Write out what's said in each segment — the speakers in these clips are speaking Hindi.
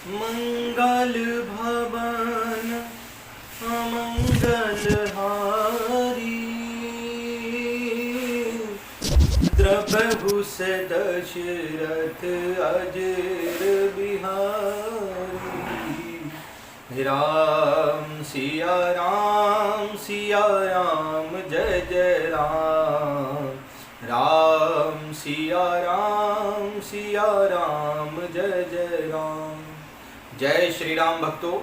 मंगल भवन अमंगल हारी, द्रप्रभु से दशरथ अजर बिहारी। राम सिया राम जय जय राम, राम सिया राम जय जय राम। जय श्री राम भक्तों,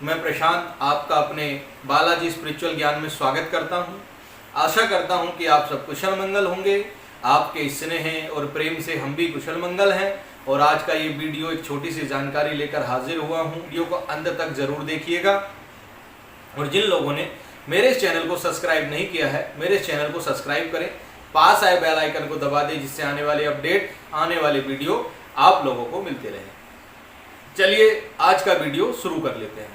मैं प्रशांत आपका अपने बालाजी स्पिरिचुअल ज्ञान में स्वागत करता हूं। आशा करता हूं कि आप सब कुशल मंगल होंगे। आपके स्नेह और प्रेम से हम भी कुशल मंगल हैं। और आज का ये वीडियो एक छोटी सी जानकारी लेकर हाजिर हुआ हूं। वीडियो को अंत तक जरूर देखिएगा। और जिन लोगों ने मेरे इस चैनल को सब्सक्राइब नहीं किया है, मेरे इस चैनल को सब्सक्राइब करें, पास आए बेल आइकन को दबा दें, जिससे आने वाले अपडेट, आने वाले वीडियो आप लोगों को मिलते रहें। चलिए आज का वीडियो शुरू कर लेते हैं।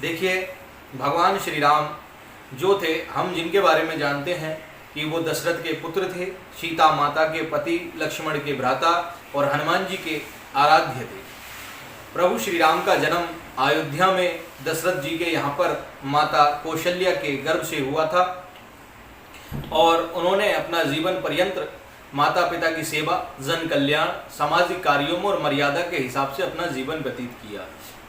देखिए, भगवान श्री राम जो थे, हम जिनके बारे में जानते हैं कि वो दशरथ के पुत्र थे, सीता माता के पति, लक्ष्मण के भ्राता और हनुमान जी के आराध्य थे। प्रभु श्री राम का जन्म अयोध्या में दशरथ जी के यहाँ पर माता कौशल्या के गर्भ से हुआ था। और उन्होंने अपना जीवन पर्यंत माता पिता की सेवा, जन कल्याण, सामाजिक कार्यों में और मर्यादा के हिसाब से अपना जीवन व्यतीत किया।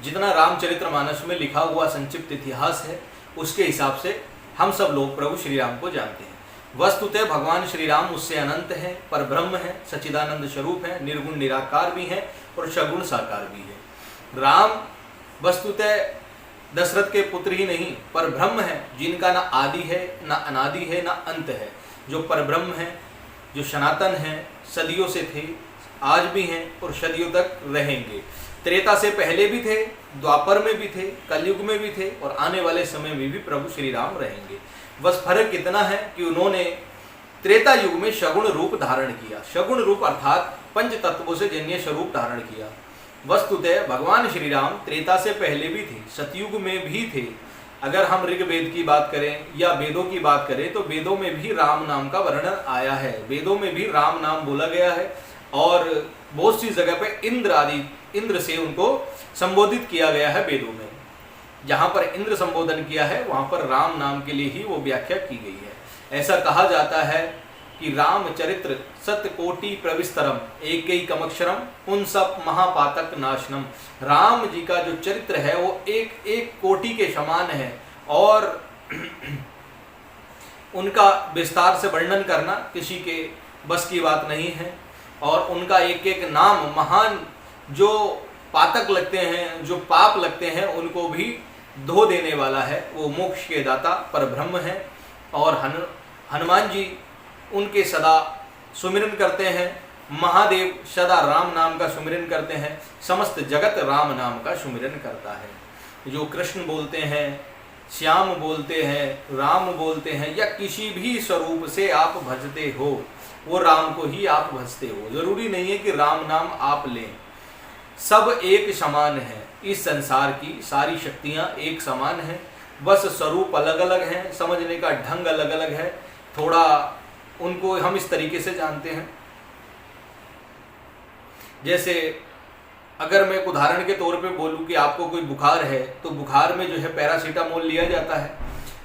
जितना रामचरितमानस में लिखा हुआ संक्षिप्त इतिहास है, उसके हिसाब से हम सब लोग प्रभु श्री राम को जानते हैं। वस्तुतः भगवान श्री राम उससे अनंत हैं, पर ब्रह्म हैं, सच्चिदानंद स्वरूप हैं, निर्गुण निराकार भी हैं और सगुण साकार भी हैं। राम वस्तुतः दशरथ के पुत्र ही नहीं, पर ब्रह्म है, जिनका ना आदि है, ना अनादि है, ना अंत है, जो पर ब्रह्म है, जो सनातन है, सदियों से थे, आज भी हैं और सदियों तक रहेंगे। त्रेता से पहले भी थे, द्वापर में भी थे, कलयुग में भी थे और आने वाले समय में भी प्रभु श्री राम रहेंगे। बस फर्क इतना है कि उन्होंने त्रेता युग में सगुण रूप धारण किया। सगुण रूप अर्थात पंच तत्वों से जन्य स्वरूप धारण किया। वस्तुतः भगवान श्री राम त्रेता से पहले भी थे, सतयुग में भी थे। अगर हम ऋग्वेद की बात करें या वेदों की बात करें तो वेदों में भी राम नाम का वर्णन आया है, वेदों में भी राम नाम बोला गया है। और बहुत सी जगह पे इंद्र से उनको संबोधित किया गया है वेदों में। जहाँ पर इंद्र संबोधन किया है, वहाँ पर राम नाम के लिए ही वो व्याख्या की गई है। ऐसा कहा जाता है कि राम चरित्र सत्य कोटि प्रविस्तरम एकैकमक्षरम पुंसप महापातक नाशनम। राम जी का जो चरित्र है वो एक एक कोटि के समान है और उनका विस्तार से वर्णन करना किसी के बस की बात नहीं है। और उनका एक एक नाम महान, जो पातक लगते हैं, जो पाप लगते हैं, उनको भी धो देने वाला है। वो मोक्ष के दाता पर ब्रह्म है। और हनुमान जी उनके सदा सुमिरन करते हैं। महादेव सदा राम नाम का सुमिरन करते हैं। समस्त जगत राम नाम का सुमिरन करता है। जो कृष्ण बोलते हैं, श्याम बोलते हैं, राम बोलते हैं, या किसी भी स्वरूप से आप भजते हो, वो राम को ही आप भजते हो। जरूरी नहीं है कि राम नाम आप लें। सब एक समान है। इस संसार की सारी शक्तियां एक समान हैं, बस स्वरूप अलग अलग हैं, समझने का ढंग अलग अलग है। थोड़ा उनको हम इस तरीके से जानते हैं, जैसे अगर मैं एक उदाहरण के तौर पे बोलूं कि आपको कोई बुखार है, तो बुखार में जो है पैरासीटामोल लिया जाता है।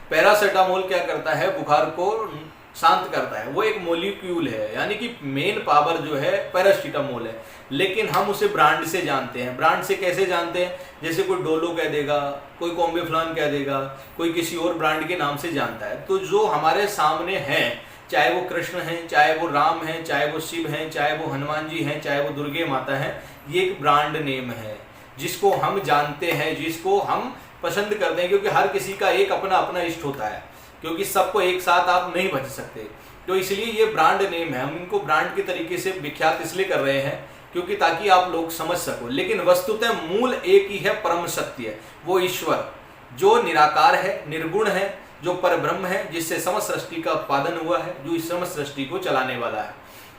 पैरासीटामोल क्या करता है? बुखार को शांत करता है। वो एक मॉलिक्यूल है, यानी कि मेन पावर जो है पैरासीटामोल है। लेकिन हम उसे ब्रांड से जानते हैं। ब्रांड से कैसे जानते हैं? जैसे कोई डोलो कह देगा, कोई कॉम्बिफ्लान कह देगा, कोई किसी और ब्रांड के नाम से जानता है। तो जो हमारे सामने हैं, चाहे वो कृष्ण हैं, चाहे वो राम हैं, चाहे वो शिव हैं, चाहे वो हनुमान जी हैं, चाहे वो दुर्गे माता हैं, ये एक ब्रांड नेम है जिसको हम जानते हैं, जिसको हम पसंद करते हैं। क्योंकि हर किसी का एक अपना अपना इष्ट होता है, क्योंकि सबको एक साथ आप नहीं भज सकते। तो इसलिए ये ब्रांड नेम है। हम इनको ब्रांड के तरीके से विख्यात इसलिए कर रहे हैं क्योंकि ताकि आप लोग समझ सको। लेकिन वस्तुतः मूल एक ही है, परम सत्य है, वो ईश्वर जो निराकार है, निर्गुण है, जो पर ब्रह्म है, जिससे समस्त सृष्टि का उत्पादन हुआ है, जो इस समस्त सृष्टि को चलाने वाला है।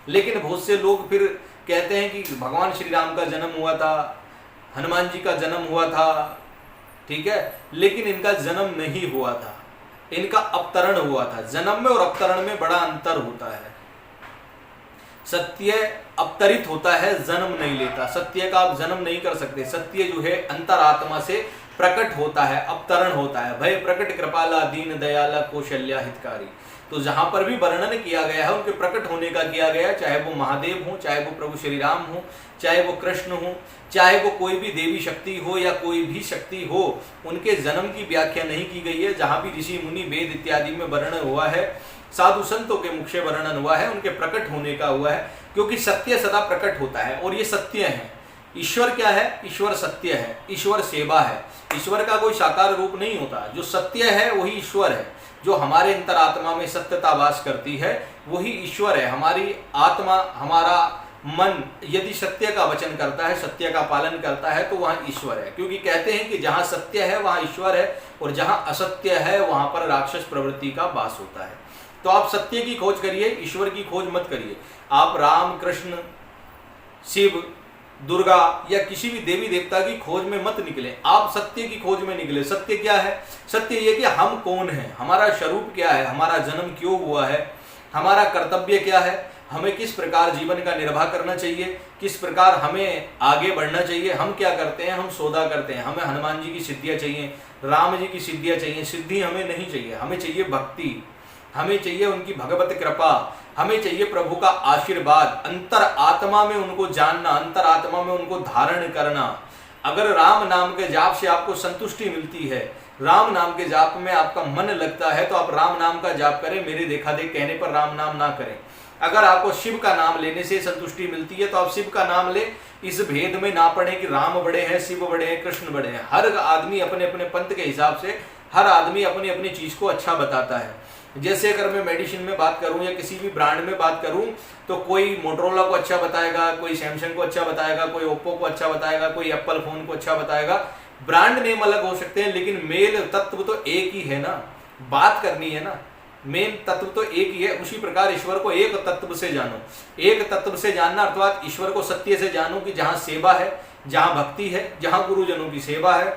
लेकिन बहुत से लोग फिर कहते हैं कि भगवान श्री राम का जन्म हुआ था हनुमान जी का जन्म हुआ था, ठीक है, लेकिन इनका जन्म नहीं हुआ था, इनका अवतरण हुआ था। जन्म में और अवतरण में बड़ा अंतर होता है। सत्य अवतरित होता है, जन्म नहीं लेता। सत्य का आप जन्म नहीं कर सकते। सत्य जो है अंतरात्मा से प्रकट होता है, अवतरण होता है। भय प्रकट कृपाला दीन दयाला कौशल्या हितकारी। तो जहां पर भी वर्णन किया गया है उनके प्रकट होने का किया गया, चाहे वो महादेव हो, चाहे वो प्रभु श्री राम हो, चाहे वो कृष्ण हो, चाहे वो कोई भी देवी शक्ति हो या कोई भी शक्ति हो, उनके जन्म की व्याख्या नहीं की गई है। जहां भी ऋषि मुनि वेद इत्यादि में वर्णन हुआ है, साधु संतों के मुख से वर्णन हुआ है, उनके प्रकट होने का हुआ है, क्योंकि सत्य सदा प्रकट होता है और ये सत्य है। ईश्वर क्या है? ईश्वर सत्य है, ईश्वर सेवा है। ईश्वर का कोई साकार रूप नहीं होता। जो सत्य है वही ईश्वर है। जो हमारे अंतरात्मा में सत्यता वास करती है वही ईश्वर है। हमारी आत्मा, हमारा मन यदि सत्य का वचन करता है, सत्य का पालन करता है, तो वहाँ ईश्वर है। क्योंकि कहते हैं कि जहाँ सत्य है वहाँ ईश्वर है और जहाँ असत्य है वहाँ पर राक्षस प्रवृत्ति का वास होता है। तो आप सत्य की खोज करिए, ईश्वर की खोज मत करिए। आप राम, कृष्ण, शिव, दुर्गा या किसी भी देवी देवता की खोज में मत निकले, आप सत्य की खोज में निकले। सत्य क्या है? सत्य ये कि हम कौन हैं, हमारा स्वरूप क्या है, हमारा जन्म क्यों हुआ है, हमारा कर्तव्य क्या है, हमें किस प्रकार जीवन का निर्वाह करना चाहिए, किस प्रकार हमें आगे बढ़ना चाहिए। हम क्या करते हैं? हम सौदा करते हैं। हमें हनुमान जी की सिद्धियां चाहिए, राम जी की सिद्धियां चाहिए। सिद्धि हमें नहीं चाहिए, हमें चाहिए भक्ति, हमें चाहिए उनकी भगवत कृपा, हमें चाहिए प्रभु का आशीर्वाद, अंतर आत्मा में उनको जानना, अंतर आत्मा में उनको धारण करना। अगर राम नाम के जाप से आपको संतुष्टि मिलती है, राम नाम के जाप में आपका मन लगता है, तो आप राम नाम का जाप करें, मेरे देखा देख कहने पर राम नाम ना करें। अगर आपको शिव का नाम लेने से संतुष्टि मिलती है तो आप शिव का नाम ले। इस भेद में ना पड़े कि राम बड़े हैं, शिव बड़े हैं, कृष्ण बड़े हैं। हर आदमी अपने अपने पंथ के हिसाब से, हर आदमी अपनी अपनी चीज को अच्छा बताता है। जैसे अगर मैं मेडिसिन में बात करूं या किसी भी ब्रांड में बात करूं, तो कोई मोटरोला को अच्छा बताएगा, कोई सैमसंग को अच्छा बताएगा, कोई ओप्पो को अच्छा बताएगा, कोई एप्पल फोन को अच्छा बताएगा। ब्रांड नेम अलग हो सकते हैं, लेकिन मेल तत्व तो एक ही है ना। बात करनी है ना, मेन तत्व तो एक ही है। उसी प्रकार ईश्वर को एक तत्व से जानो। एक तत्व से जानना अर्थात ईश्वर को सत्य से जानो कि जहाँ सेवा है, जहाँ भक्ति है, जहाँ गुरुजनों की सेवा है,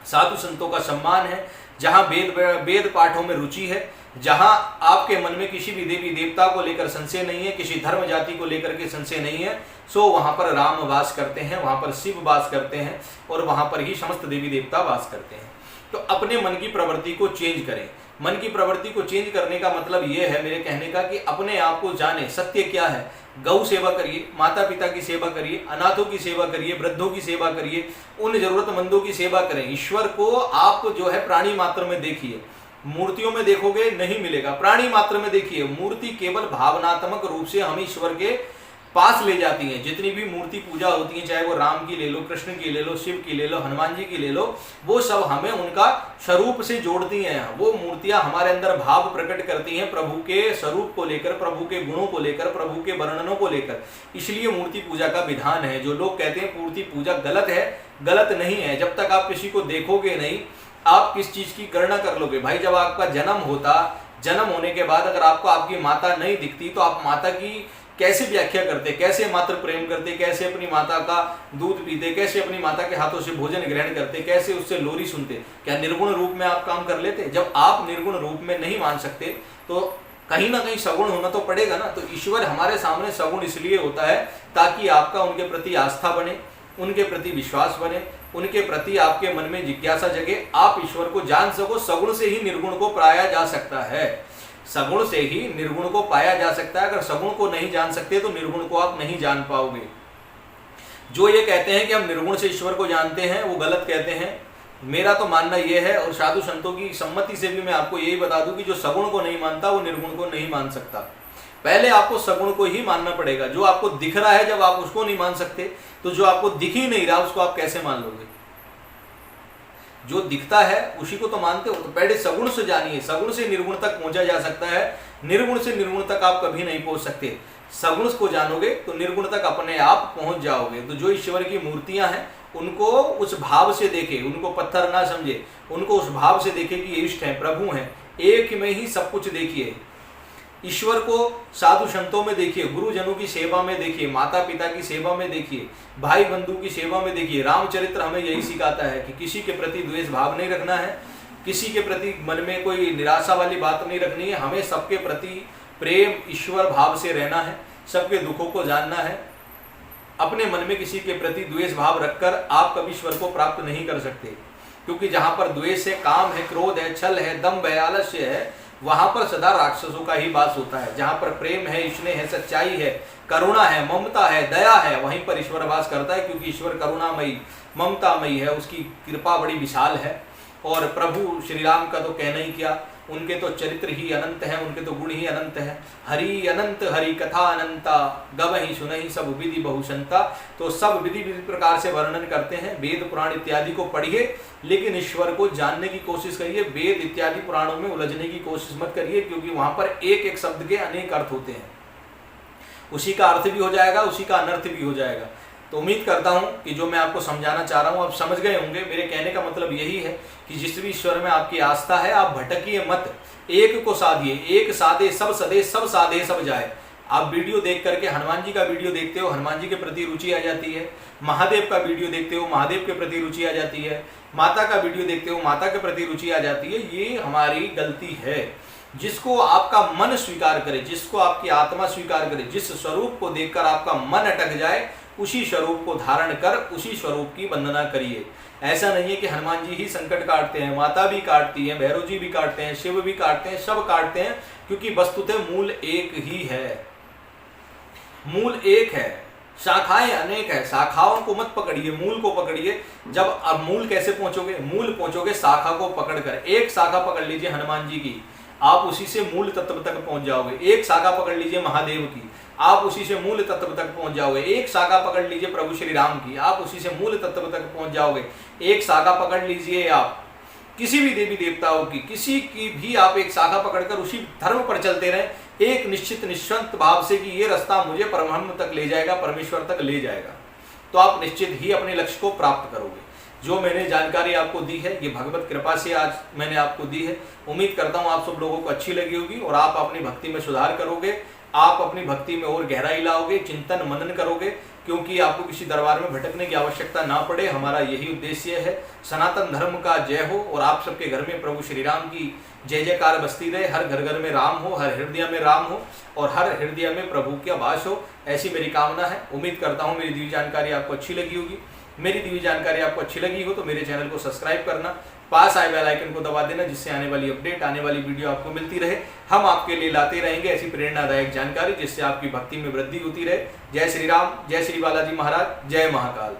साधु संतों का सम्मान है, जहाँ वेद पाठों में रुचि है, जहाँ आपके मन में किसी भी देवी देवता को लेकर संशय नहीं है, किसी धर्म जाति को लेकर के संशय नहीं है, सो वहाँ पर राम वास करते हैं, वहाँ पर शिव वास करते हैं और वहाँ पर ही समस्त देवी देवता वास करते हैं। तो अपने मन की प्रवृत्ति को चेंज करें। मन की प्रवृत्ति को चेंज करने का मतलब ये है मेरे कहने का कि अपने आप को जाने, सत्य क्या है। गौ सेवा करिए, माता पिता की सेवा करिए, अनाथों की सेवा करिए, वृद्धों की सेवा करिए, उन जरूरतमंदों की सेवा करें। ईश्वर को आप जो है प्राणी मात्र में देखिए, मूर्तियों में देखोगे नहीं मिलेगा, प्राणी मात्र में देखिए। मूर्ति केवल भावनात्मक रूप से हम ईश्वर के पास ले जाती हैं। जितनी भी मूर्ति पूजा होती है, चाहे वो राम की ले लो, कृष्ण की ले लो, शिव की ले लो, हनुमान जी की ले लो, वो सब हमें उनका स्वरूप से जोड़ती हैं। वो मूर्तियां हमारे अंदर भाव प्रकट करती हैं प्रभु के स्वरूप को लेकर, प्रभु के गुणों को लेकर, प्रभु के वर्णनों को लेकर। इसलिए मूर्ति पूजा का विधान है। जो लोग कहते हैं मूर्ति पूजा गलत है, गलत नहीं है। जब तक आप किसी को देखोगे नहीं, आप किस चीज की गणना कर लोगे? भाई जब आपका जन्म होता, जन्म होने के बाद अगर आपको आपकी माता नहीं दिखती तो आप माता की कैसे व्याख्या करते, कैसे मात्र प्रेम करते, कैसे अपनी माता का दूध पीते, कैसे अपनी माता के हाथों से भोजन ग्रहण करते, कैसे उससे लोरी सुनते? क्या निर्गुण रूप में आप काम कर लेते? जब आप निर्गुण रूप में नहीं मान सकते तो कहीं ना कहीं सगुण होना तो पड़ेगा ना। तो ईश्वर हमारे सामने सगुण इसलिए होता है ताकि आपका उनके प्रति आस्था बने, उनके प्रति विश्वास बने, उनके प्रति आपके मन में जिज्ञासा जगे, आप ईश्वर को जान सको। सगुण से ही निर्गुण को पाया जा सकता है, सगुण से ही निर्गुण को पाया जा सकता है। अगर सगुण को नहीं जान सकते तो निर्गुण को आप नहीं जान पाओगे। जो ये कहते हैं कि हम निर्गुण से ईश्वर को जानते हैं, वो गलत कहते हैं। मेरा तो मानना यह है, और साधु संतों की सम्मति से भी मैं आपको यही बता दूं कि जो सगुण को नहीं मानता वो निर्गुण को नहीं मान सकता। पहले आपको सगुण को ही मानना पड़ेगा। जो आपको दिख रहा है, जब आप उसको नहीं मान सकते तो जो आपको दिख ही नहीं रहा उसको आप कैसे मान लोगे? जो दिखता है उसी को तो मानते हो। तो पहले सगुण से जानिए, सगुण से निर्गुण तक पहुंचा जा सकता है, निर्गुण से निर्गुण तक आप कभी नहीं पहुंच सकते। सगुण को जानोगे तो निर्गुण तक अपने आप पहुंच जाओगे। तो जो ईश्वर की मूर्तियां हैं उनको उस भाव से देखे, उनको पत्थर ना समझे, उनको उस भाव से देखे कि ये इष्ट हैं, प्रभु हैं। एक में ही सब कुछ देखिए, ईश्वर को साधु संतों में देखिए, गुरुजनों की सेवा में देखिए, माता पिता की सेवा में देखिए, भाई बंधु की सेवा में देखिए। रामचरित्र हमें यही सिखाता है कि किसी के प्रति द्वेष भाव नहीं रखना है, किसी के प्रति मन में कोई निराशा वाली बात नहीं रखनी है। हमें सबके प्रति प्रेम ईश्वर भाव से रहना है, सबके दुखों को जानना है। अपने मन में किसी के प्रति द्वेष भाव रखकर आप कभी ईश्वर को प्राप्त नहीं कर सकते, क्योंकि जहां पर द्वेष है, काम है, क्रोध है, छल है, दंभ है, आलस्य है, वहां पर सदा राक्षसों का ही वास होता है। जहां पर प्रेम है, स्नेह है, सच्चाई है, करुणा है, ममता है, दया है, वहीं पर ईश्वर वास करता है, क्योंकि ईश्वर करुणामयी ममतामयी है, उसकी कृपा बड़ी विशाल है। और प्रभु श्री राम का तो कहना ही क्या, उनके तो चरित्र ही अनंत हैं, उनके तो गुण ही अनंत हैं। हरि अनंत हरि कथा अनंता, गवहि सुनहि सब विधि बहुसंता। तो सब विधि प्रकार से वर्णन करते हैं, वेद पुराण इत्यादि को पढ़िए, लेकिन ईश्वर को जानने की कोशिश करिए। वेद इत्यादि पुराणों में उलझने की कोशिश मत करिए, क्योंकि वहां पर एक एक शब्द के अनेक अर्थ होते हैं। उसी का अर्थ भी हो जाएगा, उसी का अनर्थ भी हो जाएगा। तो उम्मीद करता हूं कि जो मैं आपको समझाना चाह रहा हूं आप समझ गए होंगे। मेरे कहने का मतलब यही है कि जिस भी ईश्वर में आपकी आस्था है, आप भटकिए मत, एक को साधिए। एक साधे सब सदे, सब साधे सब जाए। आप वीडियो देख करके हनुमान जी का वीडियो देखते हो, हनुमान जी के प्रति रुचि आ जाती है। महादेव का वीडियो देखते हो, महादेव के प्रति रुचि आ जाती है। माता का वीडियो देखते हो, माता के प्रति रुचि आ जाती है। ये हमारी गलती है। जिसको आपका मन स्वीकार करे, जिसको आपकी आत्मा स्वीकार करे, जिस स्वरूप को देखकर आपका मन अटक जाए, उसी स्वरूप को धारण कर उसी स्वरूप की वंदना करिए। ऐसा नहीं है कि हनुमान जी ही संकट काटते हैं, माता भी काटती है, भैरव जी भी काटते हैं, शिव भी काटते हैं, सब काटते हैं, क्योंकि वस्तुतः मूल एक ही है। मूल एक है, शाखाएं अनेक है। शाखाओं को मत पकड़िए, मूल को पकड़िए। जब अब मूल कैसे पहुंचोगे, मूल पहुंचोगे शाखा को पकड़कर। एक शाखा पकड़ लीजिए हनुमान जी की, आप उसी से मूल तत्व तक पहुंच जाओगे। एक शाखा पकड़ लीजिए महादेव की, आप उसी से मूल तत्व तक पहुंच जाओगे। एक शाखा पकड़ लीजिए प्रभु श्री राम की, आप उसी से मूल तत्व तक पहुंच जाओगे। एक शाखा पकड़ लीजिए आप किसी भी देवी देवताओं की, किसी की भी आप एक शाखा पकड़कर उसी धर्म पर चलते रहें, एक निश्चित निश्चंत भाव से कि ये रास्ता मुझे परब्रह्म तक ले जाएगा, परमेश्वर तक ले जाएगा, तो आप निश्चित ही अपने लक्ष्य को प्राप्त करोगे। जो मैंने जानकारी आपको दी है, ये भगवत कृपा से आज मैंने आपको दी है। उम्मीद करता हूँ आप सब लोगों को अच्छी लगी होगी और आप अपनी भक्ति में सुधार करोगे, आप अपनी भक्ति में और गहराई लाओगे, चिंतन मनन करोगे, क्योंकि आपको किसी दरबार में भटकने की आवश्यकता ना पड़े। हमारा यही उद्देश्य है। सनातन धर्म का जय हो और आप सबके घर में प्रभु श्री राम की जय जयकार बसती रहे। हर घर घर में राम हो, हर हृदय में राम हो और हर हृदय में प्रभु की आवास हो, ऐसी मेरी कामना है। उम्मीद करता हूँ मेरी दिव्य जानकारी आपको अच्छी लगी होगी। मेरी दिव्य जानकारी आपको अच्छी लगी हो तो मेरे चैनल को सब्सक्राइब करना, पास आए बेल आइकन को दबा देना, जिससे आने वाली अपडेट, आने वाली वीडियो आपको मिलती रहे। हम आपके लिए लाते रहेंगे ऐसी प्रेरणादायक जानकारी, जिससे आपकी भक्ति में वृद्धि होती रहे। जय श्री राम, जय श्री बालाजी महाराज, जय महाकाल।